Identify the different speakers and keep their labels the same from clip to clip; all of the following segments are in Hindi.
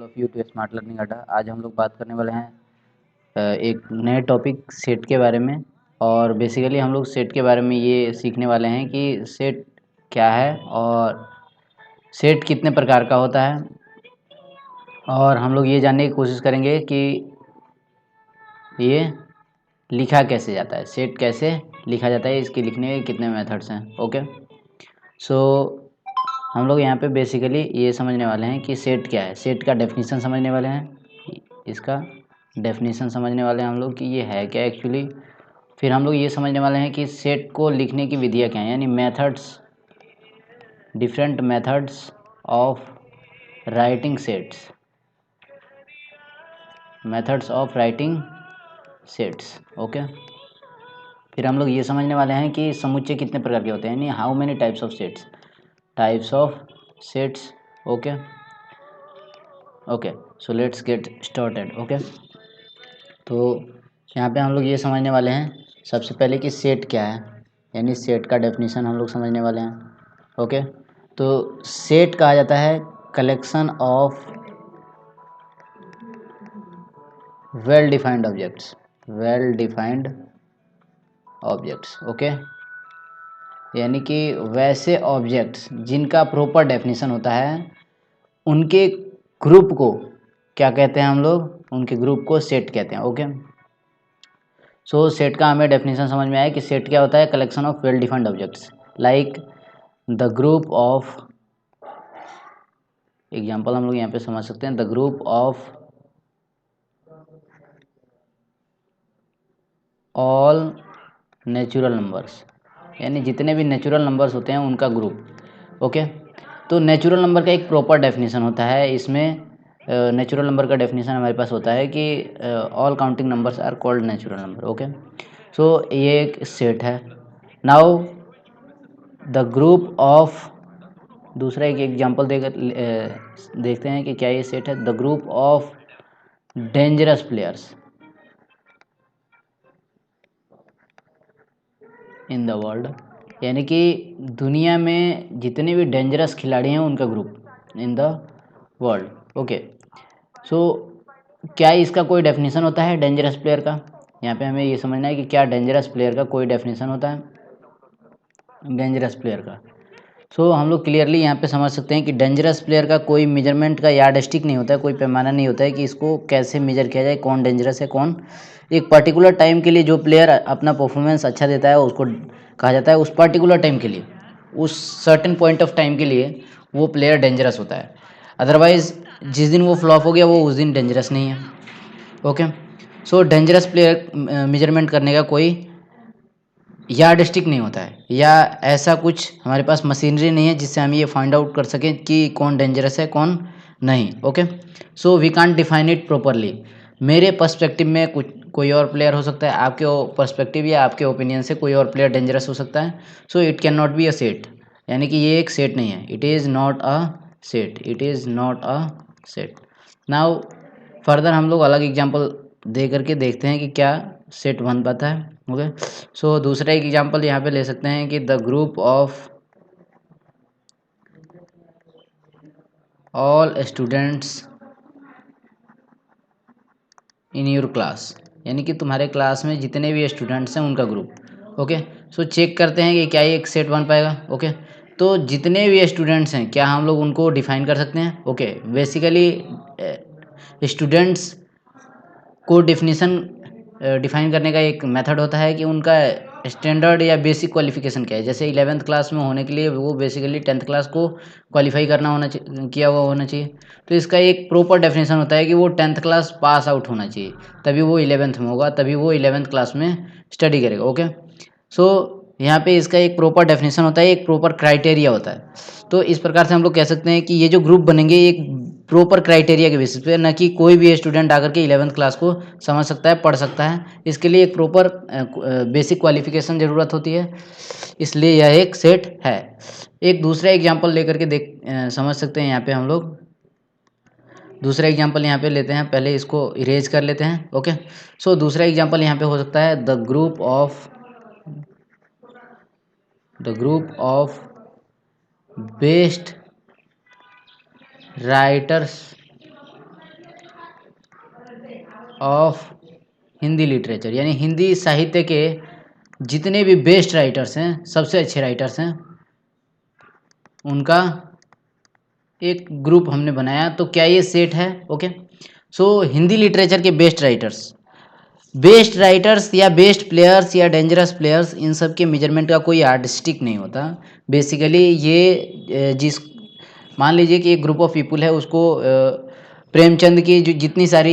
Speaker 1: Of you to smart learning Adda. आज हम लोग बात करने वाले हैं एक नए टॉपिक सेट के बारे में। और बेसिकली हम लोग सेट के बारे में ये सीखने वाले हैं कि सेट क्या है और सेट कितने प्रकार का होता है, और हम लोग ये जानने की कोशिश करेंगे कि ये लिखा कैसे जाता है, सेट कैसे लिखा जाता है, इसके लिखने के कितने मेथड्स हैं। ओके, सो हम लोग यहाँ पे बेसिकली ये समझने वाले हैं कि सेट क्या है, सेट का डेफिनेशन समझने वाले हैं, इसका डेफिनेशन समझने वाले हैं हम लोग कि ये है क्या एक्चुअली। फिर हम लोग ये समझने वाले हैं कि सेट को लिखने की विधियाँ क्या हैं, यानी methods, different methods of writing sets, methods of writing sets. Okay, फिर हम लोग ये समझने वाले हैं कि समुच्चय कितने प्रकार के होते हैं, यानी how many types of sets, types of sets. Okay okay, so let's get started. Okay, तो यहाँ पे हम लोग ये समझने वाले हैं सबसे पहले कि सेट क्या है, यानी सेट का डेफिनेशन हम लोग समझने वाले हैं। ओके, तो सेट कहा जाता है collection of well defined objects, well defined objects. Okay, यानी कि वैसे ऑब्जेक्ट्स जिनका प्रॉपर डेफिनेशन होता है, उनके ग्रुप को क्या कहते हैं हम लोग, उनके ग्रुप को सेट कहते हैं। ओके, सो सेट का हमें डेफिनेशन समझ में आया कि सेट क्या होता है, collection of well defined objects like the group of, example हम लोग यहाँ पे समझ सकते हैं, the group of all natural numbers, यानी जितने भी नेचुरल नंबर्स होते हैं उनका ग्रुप। ओके, तो नेचुरल नंबर का एक प्रॉपर डेफिनेशन होता है, इसमें नेचुरल नंबर का डेफिनेशन हमारे पास होता है कि all counting numbers are called natural number. Okay, so ये एक सेट है। नाउ द ग्रुप ऑफ, दूसरा एक एग्जांपल देकर देखते हैं कि क्या ये सेट है, the group of dangerous players in the world, यानी कि दुनिया में जितने भी डेंजरस खिलाड़ी हैं उनका group in the world. Okay, so क्या इसका कोई डेफिनेशन होता है डेंजरस प्लेयर का, यहाँ पे हमें ये समझना है कि क्या डेंजरस प्लेयर का कोई डेफिनेशन होता है, डेंजरस प्लेयर का। सो हम लोग क्लियरली यहाँ पे समझ सकते हैं कि डेंजरस प्लेयर का कोई मेजरमेंट का यार्डस्टिक नहीं होता है, कोई पैमाना नहीं होता है कि इसको कैसे मेजर किया जाए, कौन डेंजरस है कौन। एक पर्टिकुलर टाइम के लिए जो प्लेयर अपना परफॉर्मेंस अच्छा देता है उसको कहा जाता है, उस पर्टिकुलर टाइम के लिए, उस सर्टेन पॉइंट ऑफ टाइम के लिए वो प्लेयर डेंजरस होता है। अदरवाइज जिस दिन वो फ्लॉप हो गया वो उस दिन डेंजरस नहीं है। Okay, so dangerous player measurement करने का कोई यार्डस्टिक नहीं होता है, या ऐसा कुछ हमारे पास मशीनरी नहीं है जिससे हम ये फाइंड आउट कर सकें कि कौन डेंजरस है कौन नहीं। Okay, so we can't define it properly. मेरे पर्सपेक्टिव में कुछ कोई और प्लेयर हो सकता है, आपके पर्सपेक्टिव या आपके ओपिनियन से कोई और प्लेयर डेंजरस हो सकता है। So it can not be a set, यानी कि ये एक सेट नहीं है, it is not a set, it is not a set. Now further हम लोग अलग एग्जांपल दे करके देखते हैं कि क्या सेट बन पाता है। ओके, सो दूसरा एक एग्जांपल यहाँ पे ले सकते हैं कि the group of all students in your class, यानी कि तुम्हारे क्लास में जितने भी स्टूडेंट्स हैं उनका ग्रुप। ओके, सो चेक करते हैं कि क्या ये एक सेट बन पाएगा। ओके, तो जितने भी स्टूडेंट्स हैं क्या हम लोग उनको डिफाइन कर सकते हैं। ओके, बेसिकली स्टूडेंट्स को डिफिनीसन डिफाइन करने का एक मेथड होता है कि उनका स्टैंडर्ड या बेसिक क्वालिफिकेशन क्या है। जैसे 11th क्लास में होने के लिए वो बेसिकली 10th क्लास को क्वालिफाई करना होना चाहिए, किया हुआ होना चाहिए। तो इसका एक प्रॉपर डेफिनेशन होता है कि वो 10th क्लास पास आउट होना चाहिए, तभी वो 11th में होगा, तभी वो 11th क्लास में स्टडी करेगा। ओके, सो यहाँ पे इसका एक प्रॉपर डेफिनेशन होता है, एक प्रॉपर क्राइटेरिया होता है। तो इस प्रकार से हम लोग कह सकते हैं कि ये जो ग्रुप बनेंगे एक प्रॉपर क्राइटेरिया के बेसिस पे, ना कि कोई भी स्टूडेंट आकर के 11th क्लास को समझ सकता है, पढ़ सकता है। इसके लिए एक प्रॉपर बेसिक क्वालिफिकेशन ज़रूरत होती है, इसलिए यह एक सेट है। एक दूसरा एग्जांपल लेकर के समझ सकते हैं यहाँ पे हम लोग। दूसरा एग्जांपल यहाँ पे लेते हैं, पहले इसको इरेज कर लेते हैं। ओके, सो दूसरा एग्जांपल यहाँ पे हो सकता है the group of best writers of Hindi literature, यानी हिंदी साहित्य के जितने भी बेस्ट राइटर्स हैं, सबसे अच्छे राइटर्स हैं, उनका एक ग्रुप हमने बनाया। तो क्या ये सेट है? ओके। सो हिंदी लिटरेचर के बेस्ट राइटर्स या बेस्ट प्लेयर्स या डेंजरस प्लेयर्स, इन सब के मेजरमेंट का कोई यार्डस्टिक नहीं होता। बेसिकली ये जिस मान लीजिए कि एक ग्रुप ऑफ पीपुल है, उसको प्रेमचंद की जो जितनी सारी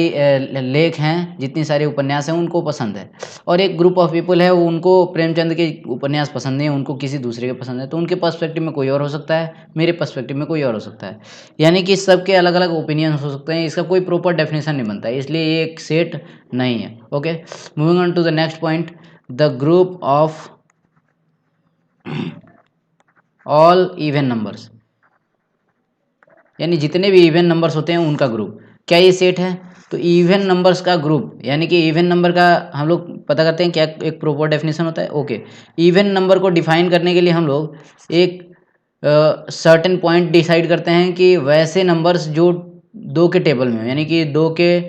Speaker 1: लेख हैं, जितनी सारे उपन्यास हैं, उनको पसंद है, और एक ग्रुप ऑफ पीपुल है, उनको प्रेमचंद के उपन्यास पसंद नहीं है, उनको किसी दूसरे के पसंद है। तो उनके पर्सपेक्टिव में कोई और हो सकता है, मेरे पर्सपेक्टिव में कोई और हो सकता है, यानी कि सबके अलग अलग ओपिनियन हो सकते हैं। इसका कोई प्रॉपर डेफिनेशन नहीं बनता है, इसलिए ये एक सेट नहीं है। Okay, moving on to the next point, the group of all even numbers, यानी जितने भी इवन नंबर्स होते हैं उनका ग्रुप। क्या ये सेट है? तो इवन नंबर्स का ग्रुप, यानी कि इवन नंबर का हम लोग पता करते हैं क्या एक प्रॉपर डेफिनेशन होता है। ओके, इवन नंबर को डिफाइन करने के लिए हम लोग एक सर्टेन पॉइंट डिसाइड करते हैं कि वैसे नंबर्स जो दो के टेबल में हो, यानी कि दो के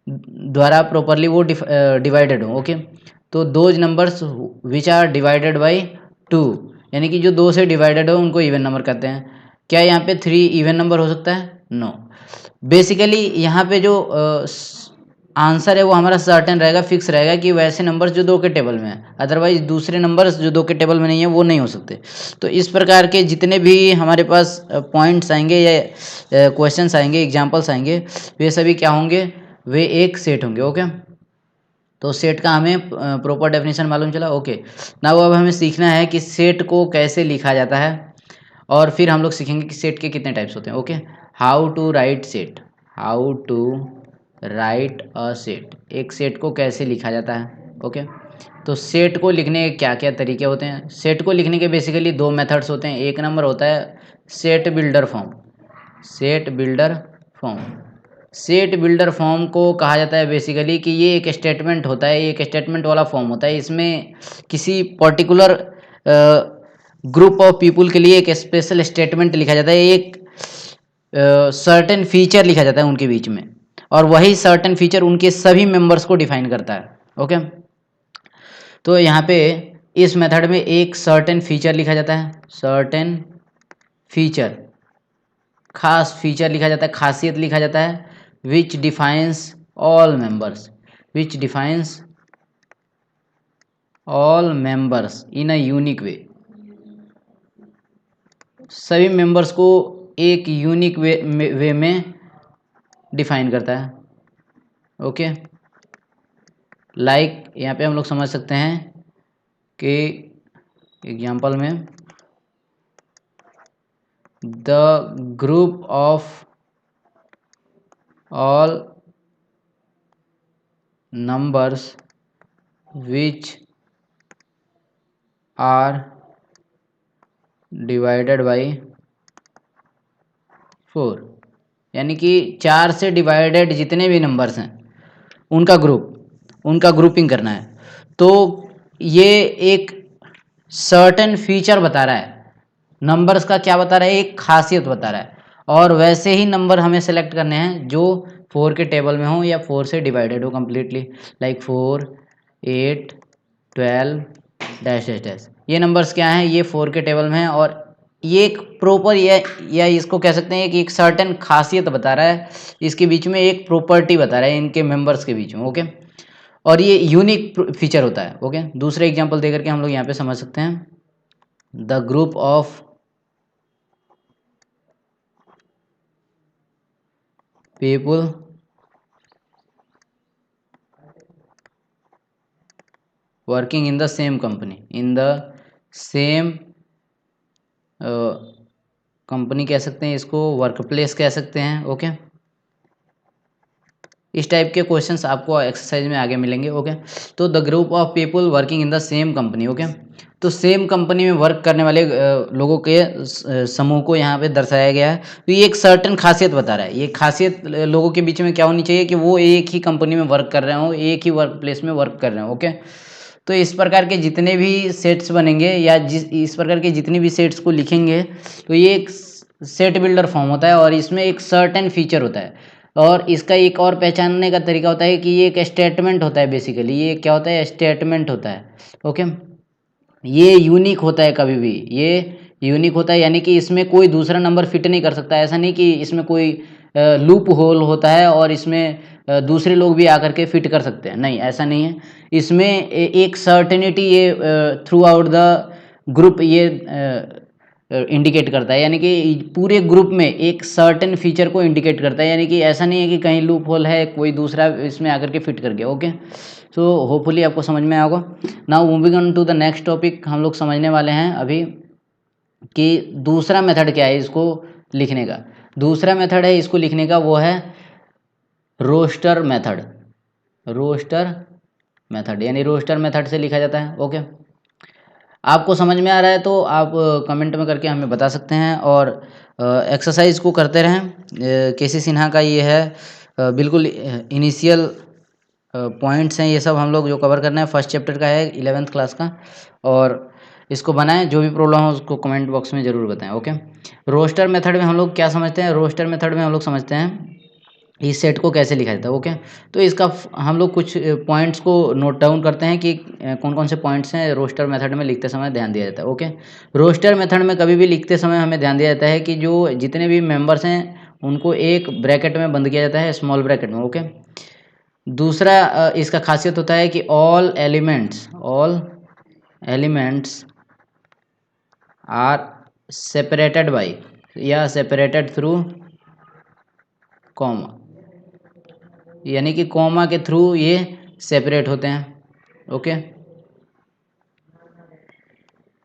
Speaker 1: द्वारा प्रॉपरली वो डिवाइडेड हो। ओके, तो those numbers which are divided by 2, यानी कि जो 2 से डिवाइडेड हो उनको इवन नंबर कहते हैं। क्या यहाँ पे 3 इवन नंबर हो सकता है? नो। बेसिकली यहाँ पे जो आंसर है वो हमारा सर्टेन रहेगा, फिक्स रहेगा कि वैसे नंबर्स जो 2 के टेबल में है, अदरवाइज दूसरे नंबर्स जो 2 के टेबल में नहीं है वो नहीं हो सकते। तो इस प्रकार के जितने भी हमारे पास पॉइंट्स आएंगे या क्वेश्चंस आएंगे, एग्जांपल्स आएंगे, वे सभी क्या होंगे? वे एक सेट होंगे। ओके, तो सेट का हमें प्रॉपर डेफिनेशन मालूम चला। ओके, नाउ अब हमें सीखना है कि सेट को कैसे लिखा जाता है, और फिर हम लोग सीखेंगे कि सेट के कितने टाइप्स होते हैं। Okay, how to write set, how to write a set, एक सेट को कैसे लिखा जाता है। ओके, तो सेट को लिखने के क्या क्या तरीके होते हैं? सेट को लिखने के बेसिकली 2 मेथड्स होते हैं। एक नंबर होता है set builder form, set builder form. Set builder form को कहा जाता है बेसिकली कि ये एक स्टेटमेंट होता है, एक स्टेटमेंट वाला फॉर्म होता है। इसमें किसी पर्टिकुलर ग्रुप ऑफ पीपुल के लिए एक स्पेशल स्टेटमेंट लिखा जाता है, एक सर्टेन फीचर लिखा जाता है उनके बीच में, और वही सर्टेन फीचर उनके सभी मेंबर्स को डिफाइन करता है। ओके, तो यहाँ पे इस मेथड में एक सर्टेन फीचर लिखा जाता है, सर्टेन फीचर, खास फीचर लिखा जाता है, खासियत लिखा जाता है, which defines all members, which defines all members in a unique way, सभी मेंबर्स को एक यूनिक वे में डिफाइन करता है। ओके, लाइक यहाँ पे हम लोग समझ सकते हैं कि एग्जाम्पल में the group of all numbers which are divided by 4, यानी कि 4 से डिवाइडेड जितने भी नंबर्स हैं उनका ग्रुपिंग करना है। तो ये एक सर्टेन फीचर बता रहा है, नंबर्स का क्या बता रहा है? एक खासियत बता रहा है, और वैसे ही नंबर हमें सेलेक्ट करने हैं जो 4 के टेबल में हो या 4 से डिवाइडेड हो completely, like 4, 8, 12 dash dash dash. ये नंबर्स क्या हैं? ये 4 के टेबल में है, और ये एक प्रॉपर या इसको कह सकते हैं कि एक सर्टेन खासियत बता रहा है, इसके बीच में एक प्रॉपर्टी बता रहा है इनके मेंबर्स के बीच में। ओके, और ये यूनिक फीचर होता है। ओके, दूसरे एग्जांपल दे करके हम लोग यहाँ पे समझ सकते हैं, the group of people working in the same company, in the same company कह सकते हैं इसको, वर्क प्लेस कह सकते हैं। ओके, इस टाइप के क्वेश्चंस आपको एक्सरसाइज में आगे मिलेंगे। ओके, तो the group of people working in the same company. Okay, तो सेम कंपनी में वर्क करने वाले लोगों के समूह को यहाँ पे दर्शाया गया है। तो ये एक सर्टेन खासियत बता रहा है। ये खासियत लोगों के बीच में क्या होनी चाहिए कि वो एक ही कंपनी में वर्क कर रहे हो, एक ही वर्क प्लेस में वर्क कर रहे हो। ओके, तो इस प्रकार के जितने भी सेट्स बनेंगे या इस प्रकार के जितनी भी सेट्स को लिखेंगे, तो ये एक सेट बिल्डर फॉर्म होता है, और इसमें एक सर्टेन फीचर होता है, और इसका एक और पहचानने का तरीका होता है कि ये एक स्टेटमेंट होता है। बेसिकली ये क्या होता है, स्टेटमेंट होता है। ओके, ये यूनिक होता है, कभी भी ये यूनिक होता है, यानी कि इसमें कोई दूसरा नंबर फिट नहीं कर सकता। ऐसा नहीं कि इसमें कोई लूप होल होता है और इसमें दूसरे लोग भी आकर के फिट कर सकते हैं, नहीं ऐसा नहीं है। इसमें एक सर्टेनिटी ये थ्रू आउट द ग्रुप ये इंडिकेट करता है, यानी कि पूरे ग्रुप में एक सर्टेन फीचर को इंडिकेट करता है, यानी कि ऐसा नहीं है कि कहीं लूप होल है कोई दूसरा इसमें आकर के फिट कर गया। ओके, सो होपफुली आपको समझ में आएगा। Now moving on to the next topic, हम लोग समझने वाले हैं अभी कि दूसरा मेथड क्या है इसको लिखने का। दूसरा मेथड है इसको लिखने का, वो है रोस्टर मेथड। रोस्टर मेथड यानी रोस्टर मेथड से लिखा जाता है। ओके, आपको समझ में आ रहा है तो आप कमेंट में करके हमें बता सकते हैं, और एक्सरसाइज को करते रहें। केसी सिन्हा का ये है, बिल्कुल इनिशियल पॉइंट्स हैं ये सब हम लोग जो कवर करना है। फर्स्ट चैप्टर का है 11th क्लास का, और इसको बनाएं। जो भी प्रॉब्लम हो उसको कमेंट बॉक्स में ज़रूर बताएं। ओके, रोस्टर मेथड में हम लोग क्या समझते हैं, रोस्टर मेथड में हम लोग समझते हैं इस सेट को कैसे लिखा जाता है। ओके, तो इसका हम लोग कुछ पॉइंट्स को नोट डाउन करते हैं कि कौन कौन से पॉइंट्स हैं रोस्टर मेथड में लिखते समय ध्यान दिया जाता है। ओके, रोस्टर मेथड में कभी भी लिखते समय हमें ध्यान दिया जाता है कि जो जितने भी मेंबर्स हैं उनको एक ब्रैकेट में बंद किया जाता है, स्मॉल ब्रैकेट में। ओके, दूसरा इसका खासियत होता है कि all elements are separated by या सेपरेटेड थ्रू कॉमा, यानी कि कॉमा के थ्रू ये सेपरेट होते हैं। ओके,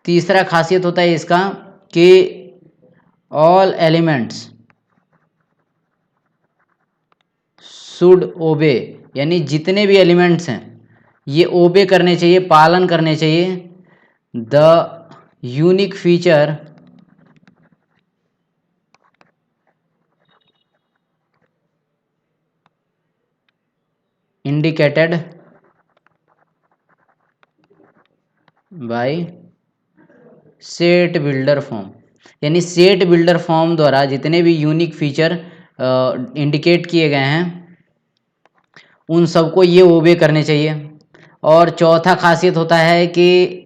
Speaker 1: तीसरा खासियत होता है इसका कि ऑल एलिमेंट्स शुड ओबे, यानी जितने भी एलिमेंट्स हैं ये ओबे करने चाहिए, पालन करने चाहिए the unique feature indicated by set builder form, यानी सेट बिल्डर फॉर्म द्वारा जितने भी यूनिक फीचर इंडिकेट किए गए हैं उन सबको ये ओबे करने चाहिए। और चौथा खासियत होता है कि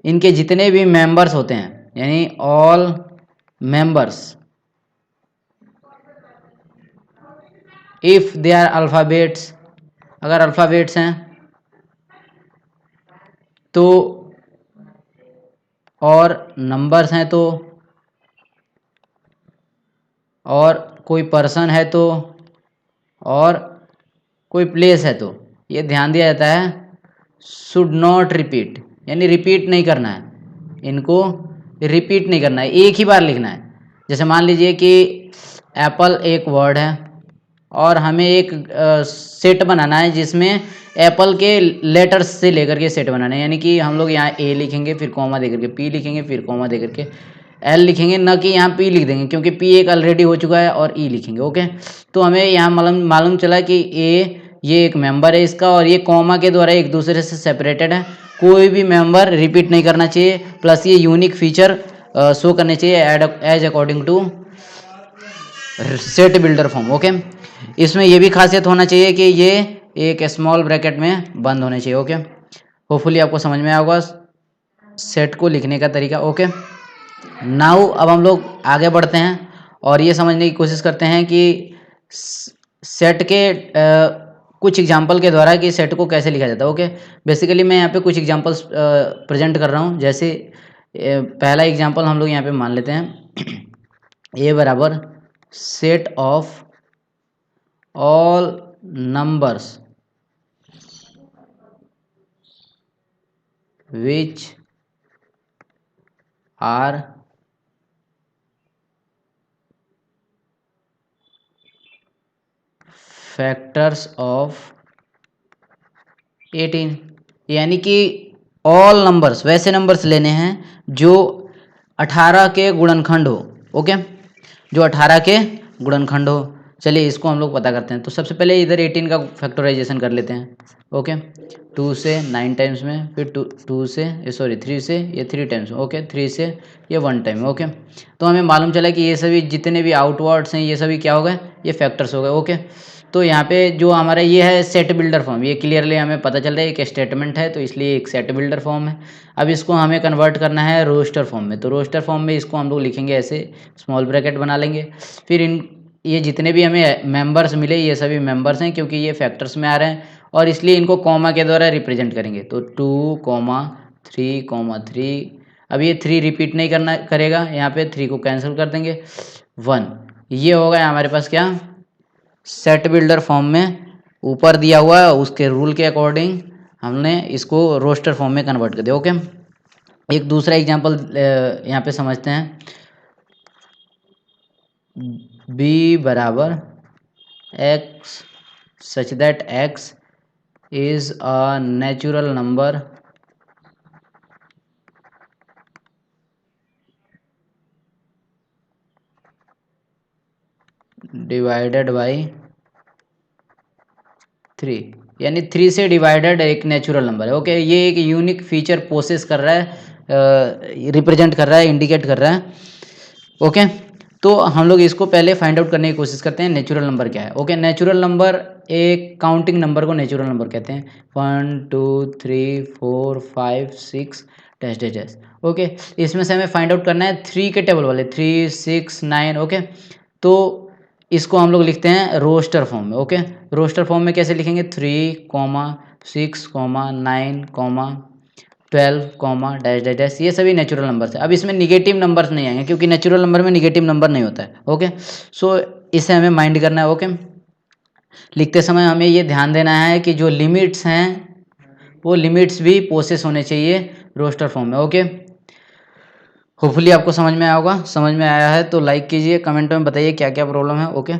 Speaker 1: इनके जितने भी मेंबर्स होते हैं, यानी all members if they are alphabets, अगर अल्फ़ाबेट्स हैं तो, और नंबर्स हैं तो, और कोई पर्सन है तो, और कोई प्लेस है तो, ये ध्यान दिया जाता है शुड नॉट रिपीट, यानी रिपीट नहीं करना है, इनको रिपीट नहीं करना है, एक ही बार लिखना है। जैसे मान लीजिए कि एप्पल एक वर्ड है और हमें एक सेट बनाना है जिसमें एप्पल के लेटर्स से लेकर के सेट बनाना है, यानी कि हम लोग यहाँ ए लिखेंगे, फिर कॉमा दे करके पी लिखेंगे, फिर कॉमा दे करके एल लिखेंगे, न कि यहाँ पी लिख देंगे क्योंकि पी एक ऑलरेडी हो चुका है, और ई लिखेंगे। ओके, तो हमें यहाँ मालूम चला कि ए ये एक मेंबर है इसका, और ये कॉमा के द्वारा एक दूसरे से सेपरेटेड है। कोई भी मेंबर रिपीट नहीं करना चाहिए, प्लस ये यूनिक फीचर शो करने चाहिए as according to set builder form. Okay, इसमें ये भी खासियत होना चाहिए कि ये एक स्मॉल ब्रैकेट में बंद होने चाहिए। ओके, होपफुली आपको समझ में आएगा सेट को लिखने का तरीका। ओके, नाउ अब हम लोग आगे बढ़ते हैं और ये समझने की कोशिश करते हैं कि सेट के कुछ एग्जांपल के द्वारा कि सेट को कैसे लिखा जाता है। ओके, बेसिकली मैं यहाँ पे कुछ एग्जांपल्स प्रेजेंट कर रहा हूँ। जैसे पहला एग्जांपल हम लोग यहाँ पे मान लेते हैं ए बराबर set of all numbers which are factors of 18, यानी कि ऑल नंबर्स वैसे नंबर्स लेने हैं जो 18 के गुणनखंड हो। ओके, जो 18 के गुणनखंड हो। चलिए इसको हम लोग पता करते हैं। तो सबसे पहले इधर 18 का फैक्टराइजेशन कर लेते हैं। ओके, 2 से 9 टाइम्स में, फिर 2 से सॉरी 3 से ये 3 टाइम्स में, ओके, 3 से ये 1 टाइम में, ओके। तो हमें मालूम चला कि ये सभी जितने भी आउटवर्ड्स हैं ये सभी क्या हो गए, ये फैक्टर्स हो गए, ओके। तो यहाँ पे जो हमारा ये है सेट बिल्डर फॉर्म, ये क्लियरली हमें पता चल रहा है एक स्टेटमेंट है तो इसलिए एक सेट बिल्डर फॉर्म है। अब इसको हमें कन्वर्ट करना है रोस्टर फॉर्म में, तो रोस्टर फॉर्म में इसको हम लोग लिखेंगे ऐसे, स्मॉल ब्रैकेट बना लेंगे। फिर ये जितने भी हमें मेंबर्स मिले ये सभी मेंबर्स हैं क्योंकि ये फैक्टर्स में आ रहे हैं और इसलिए इनको कॉमा के द्वारा रिप्रेजेंट करेंगे। तो 2,3,3। अब ये 3 रिपीट नहीं करेगा, यहाँ पे 3 को कैंसिल कर देंगे, 1। ये होगा हमारे पास क्या, सेट बिल्डर फॉर्म में ऊपर दिया हुआ है उसके रूल के अकॉर्डिंग हमने इसको रोस्टर फॉर्म में कन्वर्ट कर दिया, ओके। एक दूसरा एग्जांपल यहाँ पे समझते हैं, b बराबर x such that x is a natural number divided by 3, यानी 3 से डिवाइडेड एक नेचुरल नंबर है, ओके। ये एक यूनिक फीचर पोसेस कर रहा है, रिप्रेजेंट कर रहा है, इंडिकेट कर रहा है, ओके। तो हम लोग इसको पहले फाइंड आउट करने की कोशिश करते हैं नेचुरल नंबर क्या है, ओके। नेचुरल नंबर एक काउंटिंग नंबर को नेचुरल नंबर कहते हैं, 1 2 3 4 5 6 डैश डैश डैश, ओके। इसमें से हमें फाइंड आउट करना है 3 के टेबल वाले, 3 6 9, ओके। तो इसको हम लोग लिखते हैं रोस्टर फॉर्म में, ओके। रोस्टर फॉर्म में कैसे लिखेंगे, 3,6,9,12, डैश डैश डैश, ये सभी नेचुरल नंबर्स है। अब इसमें निगेटिव नंबर्स नहीं आएंगे क्योंकि नेचुरल नंबर में निगेटिव नंबर नहीं होता है, ओके। सो इसे हमें माइंड करना है, ओके। लिखते समय हमें ये ध्यान देना है कि जो लिमिट्स हैं वो लिमिट्स भी प्रोसेस होने चाहिए रोस्टर फॉर्म में, ओके। होपफुली आपको समझ में आया होगा, समझ में आया है तो लाइक कीजिए, कमेंट में बताइए क्या क्या प्रॉब्लम है, ओके।